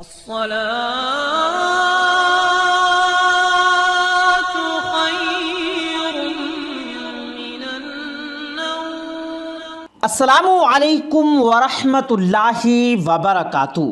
الصلاة خير من النوم۔ السلام علیکم ورحمۃ اللہ وبرکاتہ۔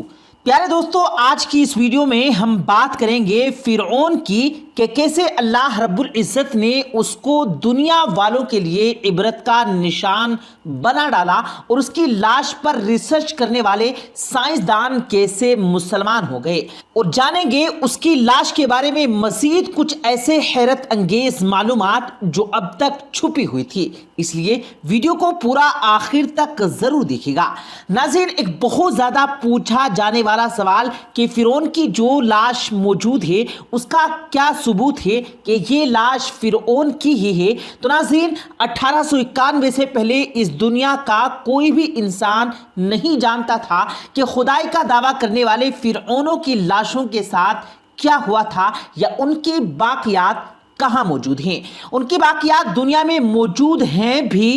پیارے دوستو، آج کی اس ویڈیو میں ہم بات کریں گے فرعون کی کہ کیسے اللہ رب العزت نے اس کو دنیا والوں کے لیے عبرت کا نشان بنا ڈالا اور اس کی لاش پر ریسرچ کرنے والے سائنسدان کیسے مسلمان ہو گئے، اور جانیں گے اس کی لاش کے بارے میں مزید کچھ ایسے حیرت انگیز معلومات جو اب تک چھپی ہوئی تھی۔ اس لیے ویڈیو کو پورا آخر تک ضرور دیکھیے گا۔ ناظرین، ایک بہت زیادہ پوچھا جانے والا سوال کہ فرعون کی جو لاش موجود ہے اس کا کیا ثبوت ہے کہ یہ لاش فرعون کی ہی ہے؟ تو ناظرین، 1891 سے پہلے اس دنیا کا کوئی بھی انسان نہیں جانتا تھا کہ خدائی کا دعویٰ کرنے والے فرعونوں کی لاشوں کے ساتھ کیا ہوا تھا، یا ان کے باقیات کہاں موجود ہیں، ان کی باقیات دنیا میں موجود ہیں بھی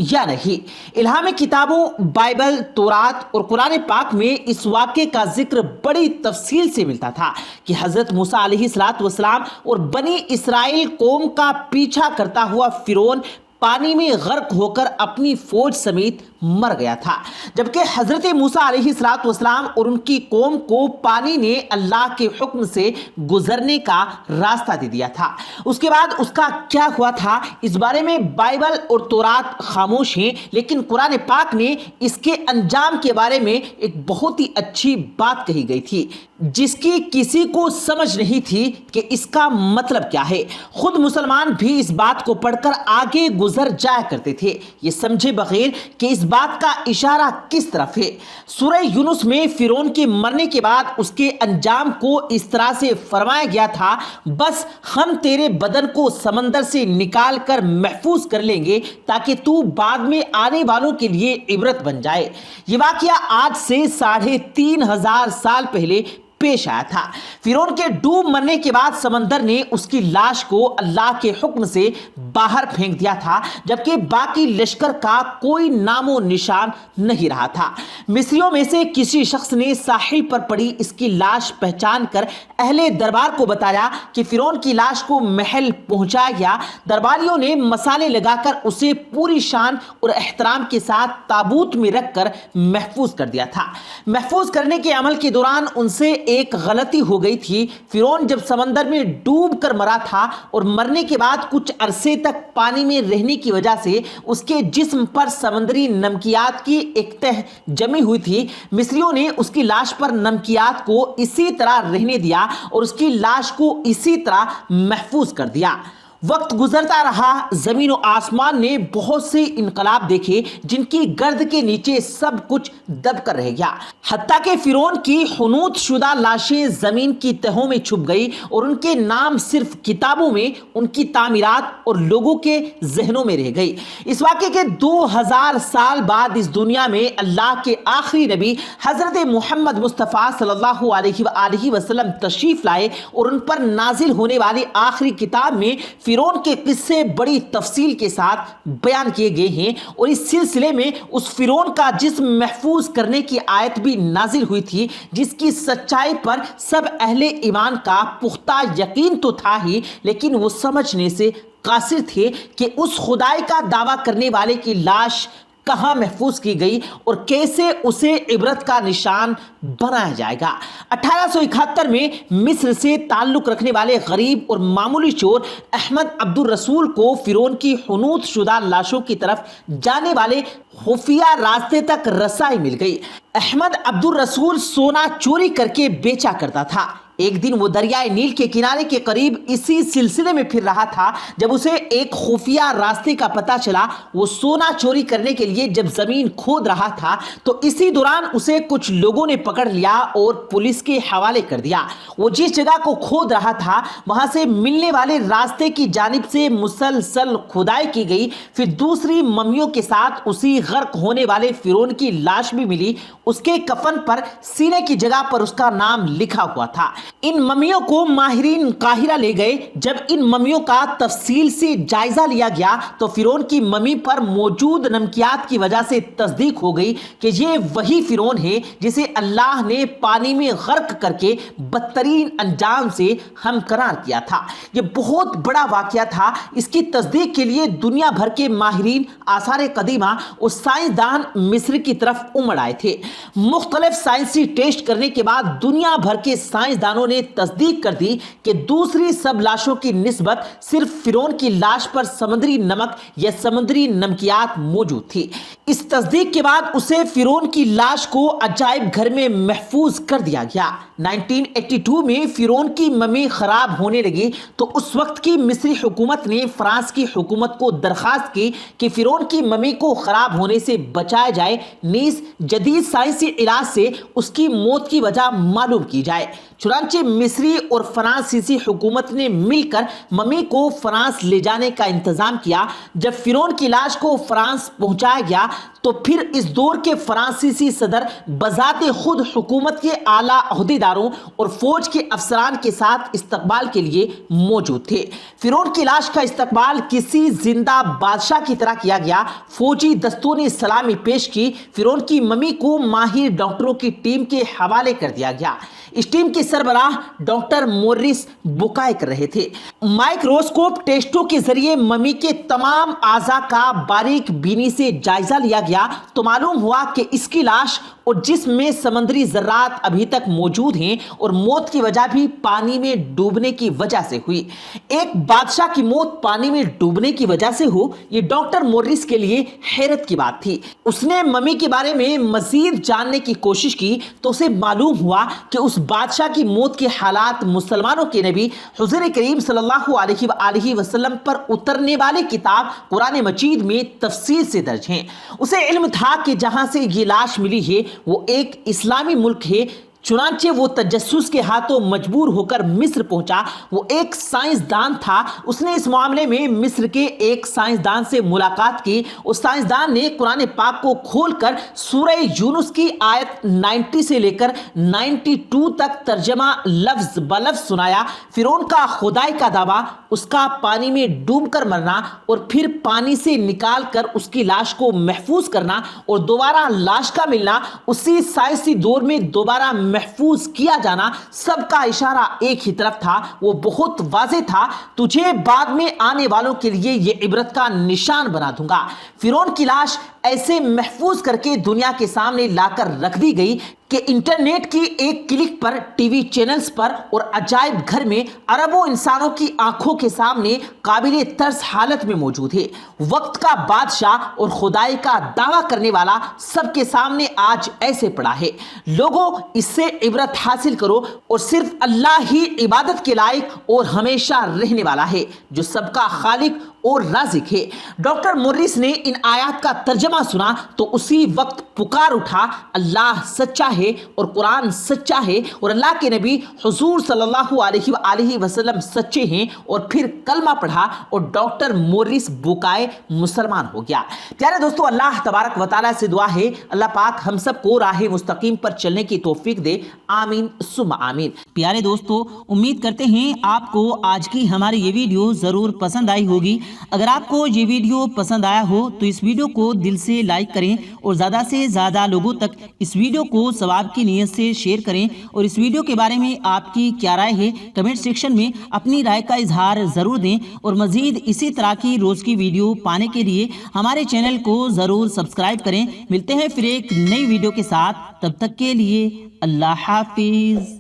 یا نہیں۔ الہامی کتابوں بائبل، تورات اور قرآن پاک میں اس واقعے کا ذکر بڑی تفصیل سے ملتا تھا کہ حضرت موسیٰ علیہ السلام اور بنی اسرائیل قوم کا پیچھا کرتا ہوا فرعون پانی میں غرق ہو کر اپنی فوج سمیت مر گیا تھا، جبکہ حضرت موسیٰ علیہ السلام اور ان کی قوم کو پانی نے اللہ کے حکم سے گزرنے کا راستہ دے دیا تھا۔ اس کے بعد اس کا کیا ہوا تھا، اس بارے میں بائبل اور تورات خاموش ہیں، لیکن قرآن پاک نے اس کے انجام کے بارے میں ایک بہت ہی اچھی بات کہی گئی تھی جس کی کسی کو سمجھ نہیں تھی کہ اس کا مطلب کیا ہے۔ خود مسلمان بھی اس بات کو پڑھ کر آگے گزر جایا کرتے تھے، یہ سمجھے بغیر کہ اس بات کا اشارہ کس طرف ہے۔ سورہ یونس میں فرعون کے مرنے کے بعد اس کے انجام کو اس طرح سے فرمایا گیا تھا، بس ہم تیرے بدن کو سمندر سے نکال کر محفوظ کر لیں گے تاکہ تو بعد میں آنے والوں کے لیے عبرت بن جائے۔ یہ واقعہ آج سے 3500 سال پہلے پیش آیا تھا۔ فرعون کے ڈوب مرنے کے بعد سمندر نے اس کی لاش کو اللہ کے حکم سے باہر پھینک دیا تھا، جبکہ باقی لشکر کا کوئی نام و نشان نہیں رہا تھا۔ مصریوں میں سے کسی شخص نے ساحل پر پڑی اس کی لاش پہچان کر اہل دربار کو بتایا کہ فرعون کی لاش کو محل پہنچایا گیا۔ درباریوں نے مسالے لگا کر اسے پوری شان اور احترام کے ساتھ تابوت میں رکھ کر محفوظ کر دیا تھا۔ محفوظ کرنے کے عمل کے دوران ان سے ایک غلطی ہو گئی تھی۔ فرعون جب سمندر میں ڈوب کر مرا تھا اور مرنے کے بعد کچھ عرصے تک پانی میں رہنے کی وجہ سے اس کے جسم پر سمندری نمکیات کی ایک تہ جمی ہوئی تھی، مصریوں نے اس کی لاش پر نمکیات کو اسی طرح رہنے دیا اور اس کی لاش کو اسی طرح محفوظ کر دیا۔ وقت گزرتا رہا، زمین و آسمان نے بہت سے انقلاب دیکھے جن کی گرد کے نیچے سب کچھ دب کر رہ گیا، حتیٰ کہ فرعون کی حنوط شدہ لاشیں زمین کی تہوں میں چھپ گئی اور ان کے نام صرف کتابوں میں، ان کی تعمیرات اور لوگوں کے ذہنوں میں رہ گئی۔ اس واقعے کے 2000 سال بعد اس دنیا میں اللہ کے آخری نبی حضرت محمد مصطفیٰ صلی اللہ علیہ وآلہ وسلم تشریف لائے اور ان پر نازل ہونے والی آخری کتاب میں فرعون کے قصے بڑی تفصیل کے ساتھ بیان کیے گئے ہیں، اور اس سلسلے میں اس فرعون کا جسم محفوظ کرنے کی آیت بھی نازل ہوئی تھی جس کی سچائی پر سب اہل ایمان کا پختہ یقین تو تھا ہی، لیکن وہ سمجھنے سے قاصر تھے کہ اس خدائی کا دعویٰ کرنے والے کی لاش کہاں محفوظ کی گئی اور کیسے اسے عبرت کا نشان بنایا جائے گا۔ 1871 میں مصر سے تعلق رکھنے والے غریب اور معمولی چور احمد عبدالرسول کو فرعون کی حنوط شدہ لاشوں کی طرف جانے والے خفیہ راستے تک رسائی مل گئی۔ احمد عبدالرسول سونا چوری کر کے بیچا کرتا تھا۔ ایک دن وہ دریائے نیل کے کنارے کے قریب اسی سلسلے میں پھر رہا تھا جب اسے ایک خفیہ راستے کا پتہ چلا۔ وہ سونا چوری کرنے کے لیے جب زمین کھود رہا تھا تو اسی دوران اسے کچھ لوگوں نے پکڑ لیا اور پولیس کے حوالے کر دیا۔ وہ جس جگہ کو کھود رہا تھا وہاں سے ملنے والے راستے کی جانب سے مسلسل کھدائی کی گئی، پھر دوسری ممیوں کے ساتھ اسی غرق ہونے والے فرعون کی لاش بھی ملی۔ اس کے کفن پر سینے کی جگہ پر اس کا نام لکھا ہوا تھا۔ ان ممیوں کو ماہرین قاہرہ لے گئے۔ جب ان ممیوں کا تفصیل سے جائزہ لیا گیا تو فرعون کی ممی پر موجود نمکیات کی وجہ سے تصدیق ہو گئی کہ یہ وہی فرعون ہے جسے اللہ نے پانی میں غرق کر کے بدترین انجام سے ہمکنار کیا تھا۔ یہ بہت بڑا واقعہ تھا۔ اس کی تصدیق کے لیے دنیا بھر کے ماہرین آثار قدیمہ اور سائنسدان مصر کی طرف امڑ آئے تھے۔ مختلف سائنسی ٹیسٹ کرنے کے بعد دنیا بھر کے سائنسدانوں نے تصدیق کر دی کہ دوسری سب لاشوں کی نسبت صرف فرعون کی لاش پر سمندری نمک یا سمندری نمکیات موجود تھی۔ اس تصدیق کے بعد اسے فرعون کی لاش کو عجائب گھر میں محفوظ کر دیا گیا۔ 1982 میں فرعون کی ممی خراب ہونے لگی تو اس وقت کی مصری حکومت نے فرانس کی حکومت کو درخواست کی کہ فرعون کی ممی کو خراب ہونے سے بچایا جائے، نیز جدید سائنسی علاج سے اس کی موت کی وجہ معلوم کی جائے۔ چنانچہ مصری اور فرانسیسی حکومت نے مل کر ممی کو فرانس لے جانے کا انتظام کیا۔ جب فرعون کی لاش کو فرانس پہنچایا گیا تو پھر اس دور کے فرانسیسی صدر بذات خود حکومت کے اعلیٰ عہدیداروں اور فوج کے افسران کے ساتھ استقبال کے لیے موجود تھے۔ فرعون کی لاش کا استقبال کسی زندہ بادشاہ کی طرح کیا گیا۔ فوجی دستوں نے سلامی پیش کی۔ فرعون کی ممی کو ماہر ڈاکٹروں کی ٹیم کے حوالے کر دیا گیا۔ اس ٹیم کے سربراہ ڈاکٹر مورس بوکائے کر رہے تھے۔ مائکروسکوپ ٹیسٹوں کے ذریعے ممی کے تمام اعضاء کا باریک بینی سے جائزہ لیا گیا تو معلوم ہوا کہ اس کی لاش اور جسم میں سمندری ذرات ابھی تک موجود ہیں اور موت کی وجہ بھی پانی میں ڈوبنے کی وجہ سے ہوئی۔ ایک بادشاہ کی موت پانی میں ڈوبنے کی وجہ سے ہو، یہ ڈاکٹر مورس کے لیے حیرت کی بات تھی۔ اس نے ممی کے بارے میں مزید جاننے کی کوشش کی تو اسے معلوم ہوا کہ اس بادشاہ کی موت کے حالات مسلمانوں کے نبی حضور کریم صلی اللہ علیہ وآلہ وسلم پر اترنے والے کتاب قرآن مجید میں تفصیل سے درج ہیں۔ اسے علم تھا کہ جہاں سے یہ لاش ملی ہے وہ ایک اسلامی ملک ہے۔ چنانچہ وہ تجسس کے ہاتھوں مجبور ہو کر مصر پہنچا۔ وہ ایک سائنسدان تھا۔ اس نے اس معاملے میں مصر کے ایک سائنسدان سے ملاقات کی۔ اس سائنسدان نے قرآن پاک کو کھول کر سورہ یونس کی آیت 90 سے لے کر 92 تک ترجمہ لفظ بلفظ سنایا۔ فرعون کا خدائی کا دعویٰ، اس کا پانی میں ڈوب کر مرنا اور پھر پانی سے نکال کر اس کی لاش کو محفوظ کرنا اور دوبارہ لاش کا ملنا، اسی سائنسی دور میں دوبارہ محفوظ کیا جانا، سب کا اشارہ ایک ہی طرف تھا۔ وہ بہت واضح تھا، تجھے بعد میں آنے والوں کے لیے یہ عبرت کا نشان بنا دوں گا۔ فرعون کی لاش ایسے محفوظ کر کے دنیا کے سامنے لا کر رکھ دی گئی کہ انٹرنیٹ کی ایک کلک پر ٹی وی چینلز پر اور عجائب گھر میں اربوں انسانوں کی آنکھوں کے سامنے قابل ترس حالت میں موجود ہے۔ وقت کا بادشاہ اور خدائی کا دعویٰ کرنے والا سب کے سامنے آج ایسے پڑا ہے۔ لوگوں، اس سے عبرت حاصل کرو اور صرف اللہ ہی عبادت کے لائق اور ہمیشہ رہنے والا ہے جو سب کا خالق اور رازق ہے۔ ڈاکٹر مورس نے ان آیات کا ترجمہ سنا تو اسی وقت پکار اٹھا، اللہ سچا ہے اور قرآن سچا ہے اور اللہ کے نبی حضور صلی اللہ علیہ وآلہ وسلم سچے ہیں، اور پھر کلمہ پڑھا اور ڈاکٹر مورس بوکائے مسلمان ہو گیا۔ پیارے دوستو، اللہ تبارک و تعالیٰ سے دعا ہے اللہ پاک ہم سب کو راہ مستقیم پر چلنے کی توفیق دے، آمین ثم آمین۔ پیارے دوستو، امید کرتے ہیں آپ کو آج کی ہماری یہ ویڈیو ضرور پسند آئی ہوگی۔ اگر آپ کو یہ ویڈیو پسند آیا ہو تو اس ویڈیو کو دل سے لائک کریں اور زیادہ سے زیادہ لوگوں تک اس ویڈیو کو ثواب کی نیت سے شیئر کریں، اور اس ویڈیو کے بارے میں آپ کی کیا رائے ہے کمنٹ سیکشن میں اپنی رائے کا اظہار ضرور دیں، اور مزید اسی طرح کی روز کی ویڈیو پانے کے لیے ہمارے چینل کو ضرور سبسکرائب کریں۔ ملتے ہیں پھر ایک نئی ویڈیو کے ساتھ، تب تک کے لیے اللہ حافظ۔